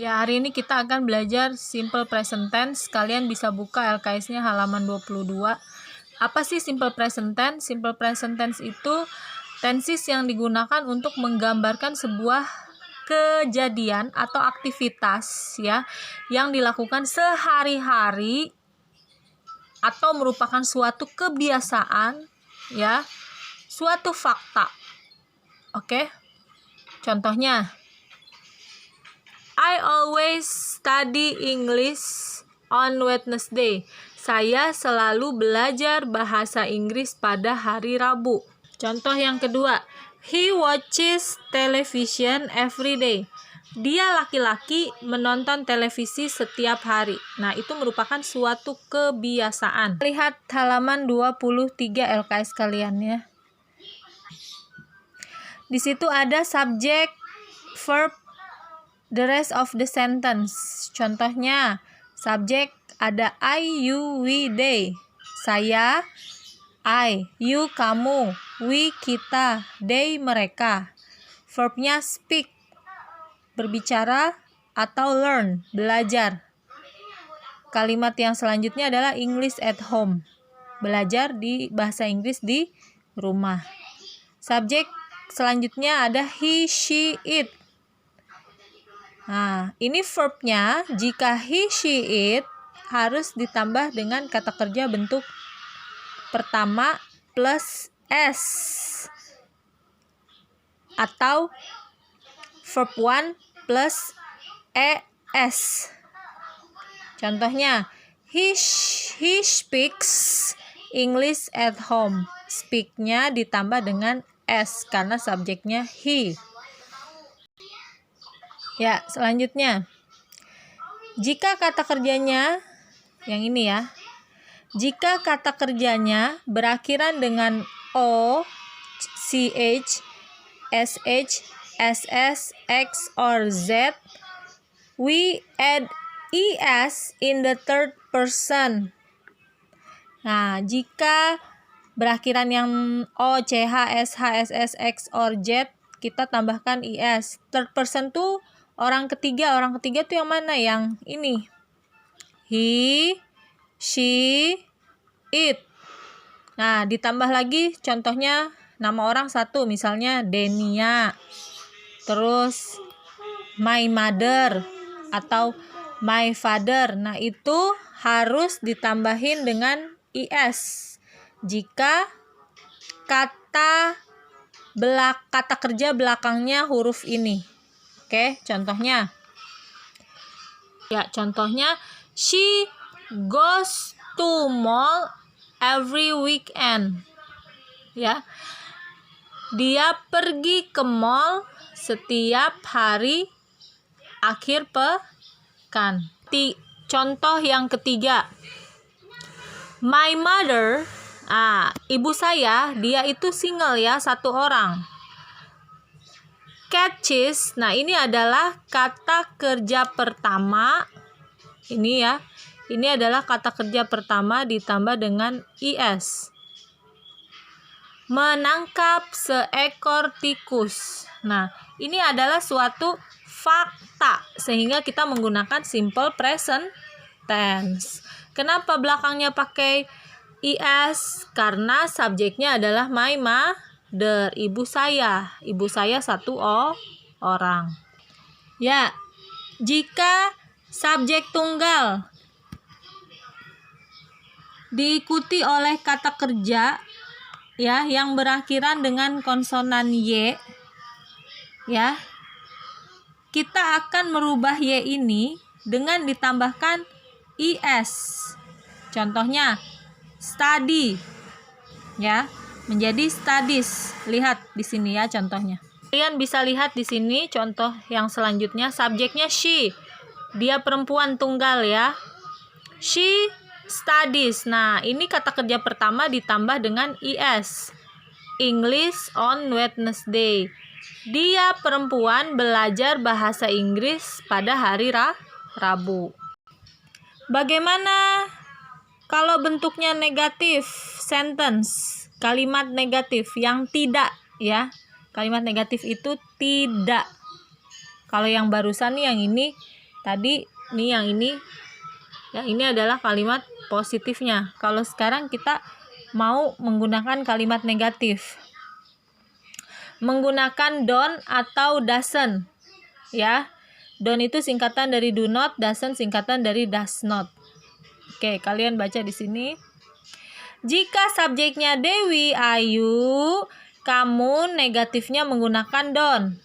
Ya, hari ini kita akan belajar simple present tense. Kalian bisa buka LKS-nya halaman 22. Apa sih simple present tense? Simple present tense itu tenses yang digunakan untuk menggambarkan sebuah kejadian atau aktivitas ya yang dilakukan sehari-hari atau merupakan suatu kebiasaan ya, suatu fakta. Oke? Contohnya, I always study English on Wednesday. Saya selalu belajar bahasa Inggris pada hari Rabu. Contoh yang kedua, he watches television every day. Dia laki-laki menonton televisi setiap hari. Nah, itu merupakan suatu kebiasaan. Lihat halaman 23 LKS kalian ya. Di situ ada subject, verb, the rest of the sentence. Contohnya, subjek ada I, you, we, they. Saya, I, you, kamu, we, kita, they, mereka. Verbnya speak, berbicara, atau learn, belajar. Kalimat yang selanjutnya adalah English at home, belajar di bahasa Inggris di rumah. Subjek selanjutnya ada he, she, it. Nah, ini verbnya jika he, she, it harus ditambah dengan kata kerja bentuk pertama plus s atau verb 1 plus es. Contohnya, he speaks English at home. Speak-nya ditambah dengan s karena subjeknya he. Ya, selanjutnya. Jika kata kerjanya, yang ini ya. Jika kata kerjanya berakhiran dengan o, ch, sh, ss, x, or z, we add es in the third person. Nah, jika berakhiran yang o, ch, sh, ss, x, or z, kita tambahkan es. Third person tuh orang ketiga tuh yang mana? Yang ini. He, she, it. Nah, ditambah lagi contohnya nama orang satu, misalnya Denia. Terus my mother atau my father. Nah, itu harus ditambahin dengan es. Jika kata kerja belakangnya huruf ini. Oke, contohnya. Ya, contohnya she goes to mall every weekend. Ya. Dia pergi ke mall setiap hari akhir pekan. Contoh yang ketiga. My mother, ibu saya, dia itu single ya, satu orang. Catches, nah ini adalah kata kerja pertama. Ini ya. Ini adalah kata kerja pertama ditambah dengan es. Menangkap seekor tikus. Nah, ini adalah suatu fakta sehingga kita menggunakan simple present tense. Kenapa belakangnya pakai es? Karena subjeknya adalah my mother, ibu saya. Ibu saya satu orang. Ya, jika subjek tunggal diikuti oleh kata kerja ya yang berakhiran dengan konsonan y ya, kita akan merubah y ini dengan ditambahkan es. Contohnya study ya, menjadi studies. Lihat di sini ya contohnya. Kalian bisa lihat di sini contoh yang selanjutnya, subjeknya she. Dia perempuan tunggal ya. She studies. Nah, ini kata kerja pertama ditambah dengan es. English on Wednesday. Dia perempuan belajar bahasa Inggris pada hari Rabu. Bagaimana kalau bentuknya negatif sentence? Kalimat negatif yang tidak ya. Kalimat negatif itu tidak. Kalau yang barusan nih yang ini Tadi nih yang ini adalah kalimat positifnya. Kalau sekarang kita mau menggunakan kalimat negatif. Menggunakan don't atau doesn't, ya. Don't itu singkatan dari do not, doesn't singkatan dari does not. Oke, kalian baca di sini. Jika subjeknya Dewi, Ayu, kamu negatifnya menggunakan don't.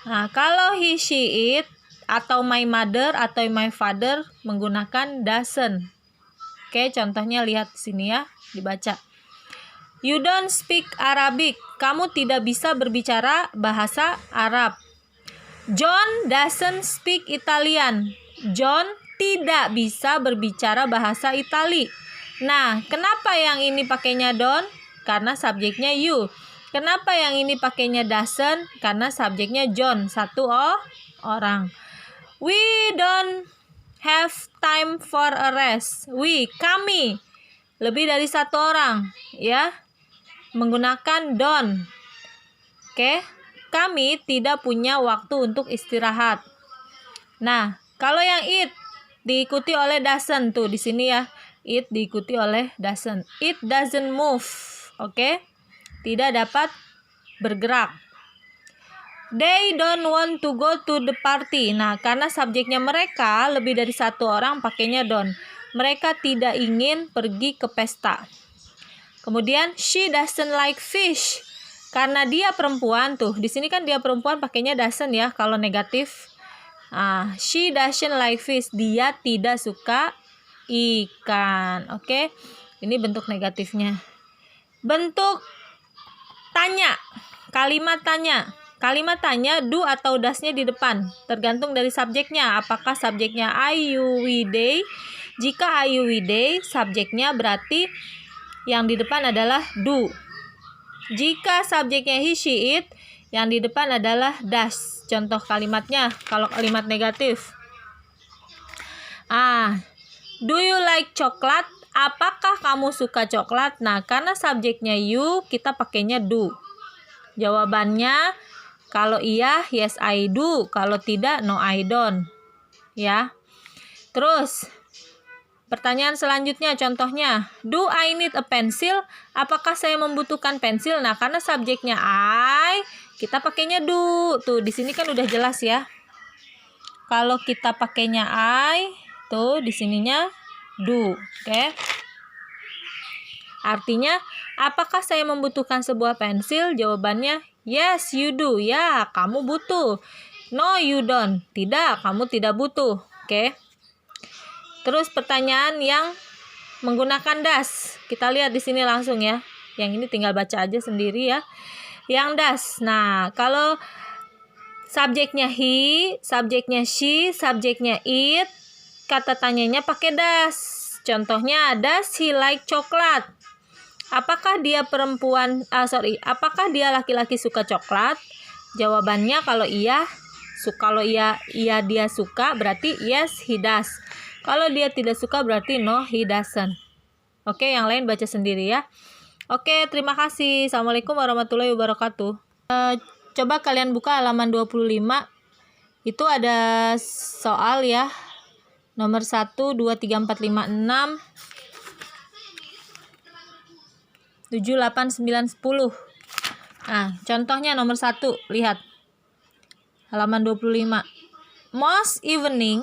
Nah, kalau he, she, it, atau my mother atau my father menggunakan doesn't. Oke, contohnya lihat sini ya, dibaca. You don't speak Arabic. Kamu tidak bisa berbicara bahasa Arab. John doesn't speak Italian. John tidak bisa berbicara bahasa Itali. Nah, kenapa yang ini pakainya don't? Karena subjeknya you. Kenapa yang ini pakainya doesn't? Karena subjeknya John, satu orang. We don't have time for a rest. We, kami, lebih dari satu orang, ya, menggunakan don't. Oke, kami tidak punya waktu untuk istirahat. Nah, kalau yang it diikuti oleh doesn't tuh di sini ya. It diikuti oleh doesn't. It doesn't move. Oke? Tidak dapat bergerak. They don't want to go to the party. Nah, karena subjeknya mereka lebih dari satu orang pakainya don't. Mereka tidak ingin pergi ke pesta. Kemudian she doesn't like fish. Karena dia perempuan tuh. Di sini kan dia perempuan pakainya doesn't ya kalau negatif. She doesn't like fish. Dia tidak suka ikan. Oke. Ini bentuk negatifnya. Bentuk tanya. Kalimat tanya. Kalimat tanya do atau does-nya di depan. Tergantung dari subjeknya. Apakah subjeknya I, you, we, they? Jika I, you, we, they, subjeknya berarti yang di depan adalah do. Jika subjeknya he, she, it, yang di depan adalah does. Contoh kalimatnya kalau kalimat negatif. Do you like coklat? Apakah kamu suka coklat? Nah, karena subjeknya you, kita pakainya do. Jawabannya kalau iya yes I do, kalau tidak no I don't. Ya. Terus pertanyaan selanjutnya contohnya, do I need a pencil? Apakah saya membutuhkan pensil? Nah, karena subjeknya I, kita pakainya do. Tuh, di sini kan udah jelas ya. Kalau kita pakainya I, tuh di sininya do. Oke. Artinya, apakah saya membutuhkan sebuah pensil? Jawabannya yes, you do. Ya, kamu butuh. No, you don't. Tidak, kamu tidak butuh. Oke. Terus pertanyaan yang menggunakan does. Kita lihat di sini langsung ya. Yang ini tinggal baca aja sendiri ya. Yang does. Nah, kalau subjeknya he, subjeknya she, subjeknya it, kata tanyanya pakai does. Contohnya, does he like coklat? Apakah dia apakah dia laki-laki suka coklat? Jawabannya kalau iya dia suka berarti yes he does. Kalau dia tidak suka berarti no he doesn't. Oke, yang lain baca sendiri ya. Oke, terima kasih. Assalamualaikum warahmatullahi wabarakatuh. Coba kalian buka halaman 25. Itu ada soal ya. Nomor 1, 2, 3, 4, 5, 6, 7, 8, 9, 10. Nah, contohnya nomor 1, lihat. Halaman 25. Most evening,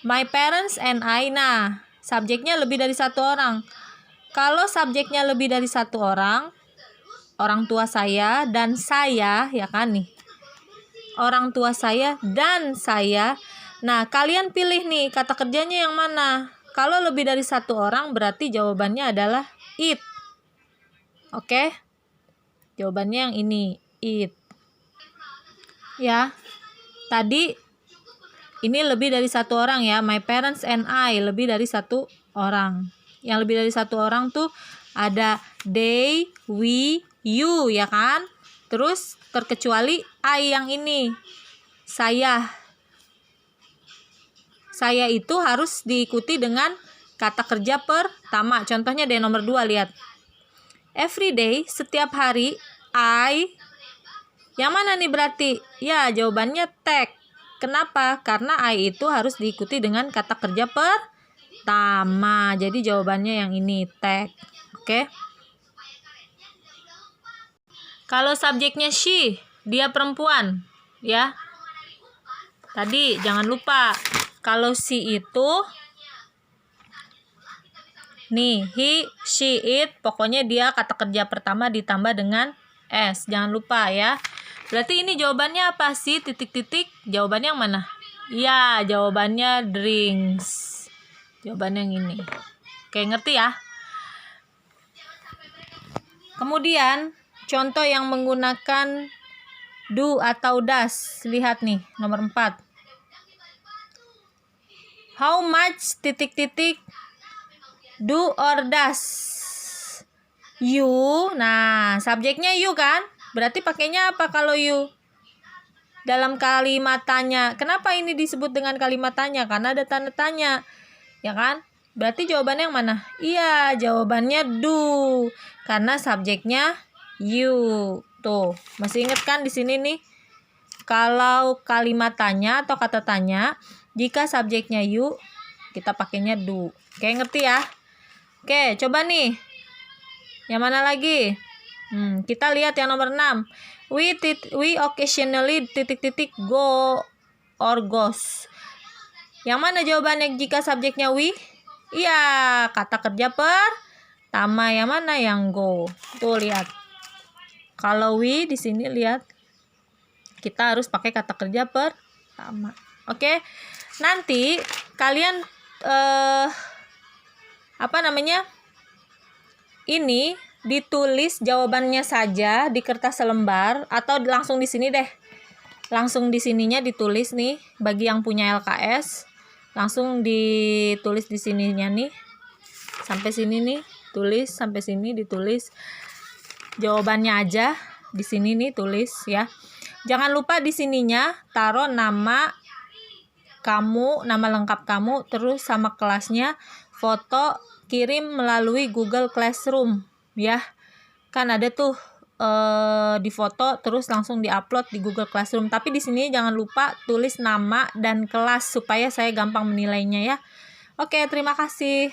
my parents and I. Nah, subjeknya lebih dari satu orang. Kalau subjeknya lebih dari satu orang tua saya dan saya, ya kan nih. Orang tua saya dan saya. Nah, kalian pilih nih kata kerjanya yang mana. Kalau lebih dari satu orang berarti jawabannya adalah it. Oke. Jawabannya yang ini, it. Ya. Tadi ini lebih dari satu orang ya. My parents and I, lebih dari satu orang. Yang lebih dari satu orang tuh ada they, we, you, ya kan? Terus terkecuali I yang ini. Saya. Saya itu harus diikuti dengan kata kerja pertama. Contohnya dari nomor 2, lihat. Every day, setiap hari, I. Yang mana nih berarti? Ya, jawabannya take. Kenapa? Karena I itu harus diikuti dengan kata kerja pertama. Jadi jawabannya yang ini, take. Oke. Kalau subjeknya she, dia perempuan, ya. Tadi jangan lupa, kalau she itu nih, he, she, it, pokoknya dia kata kerja pertama ditambah dengan s. Jangan lupa ya. Berarti ini jawabannya apa sih? Titik-titik. Jawabannya yang mana? Ya, jawabannya drinks. Jawabannya yang ini. Oke, ngerti ya? Kemudian, contoh yang menggunakan do atau does. Lihat nih, nomor 4. How much titik-titik do or does you? Nah, subjeknya you kan? Berarti pakainya apa kalau you? Dalam kalimat tanya. Kenapa ini disebut dengan kalimat tanya? Karena ada tanda tanya. Ya kan? Berarti jawabannya yang mana? Iya, jawabannya do. Karena subjeknya you. Tuh, masih ingat kan di sini nih? Kalau kalimat tanya atau kata tanya, jika subjeknya you, kita pakainya do. Oke, ngerti ya? Oke, coba nih. Yang mana lagi? Kita lihat yang nomor 6. We occasionally titik-titik go or goes. Yang mana jawabannya jika subjeknya we? Iya, kata kerja pertama. Yang mana yang go? Tuh lihat. Kalau we di sini lihat, kita harus pakai kata kerja pertama. Oke. Nanti kalian ini ditulis jawabannya saja di kertas selembar atau langsung di sini deh. Langsung di sininya ditulis nih bagi yang punya LKS. Langsung ditulis di sininya nih. Sampai sini nih, tulis sampai sini ditulis. Jawabannya aja di sini nih tulis ya. Jangan lupa di sininya taruh nama kamu, nama lengkap kamu, terus sama kelasnya, foto, kirim melalui Google Classroom ya. Kan ada tuh di foto terus langsung diupload di Google Classroom. Tapi di sini jangan lupa tulis nama dan kelas supaya saya gampang menilainya ya. Oke, terima kasih.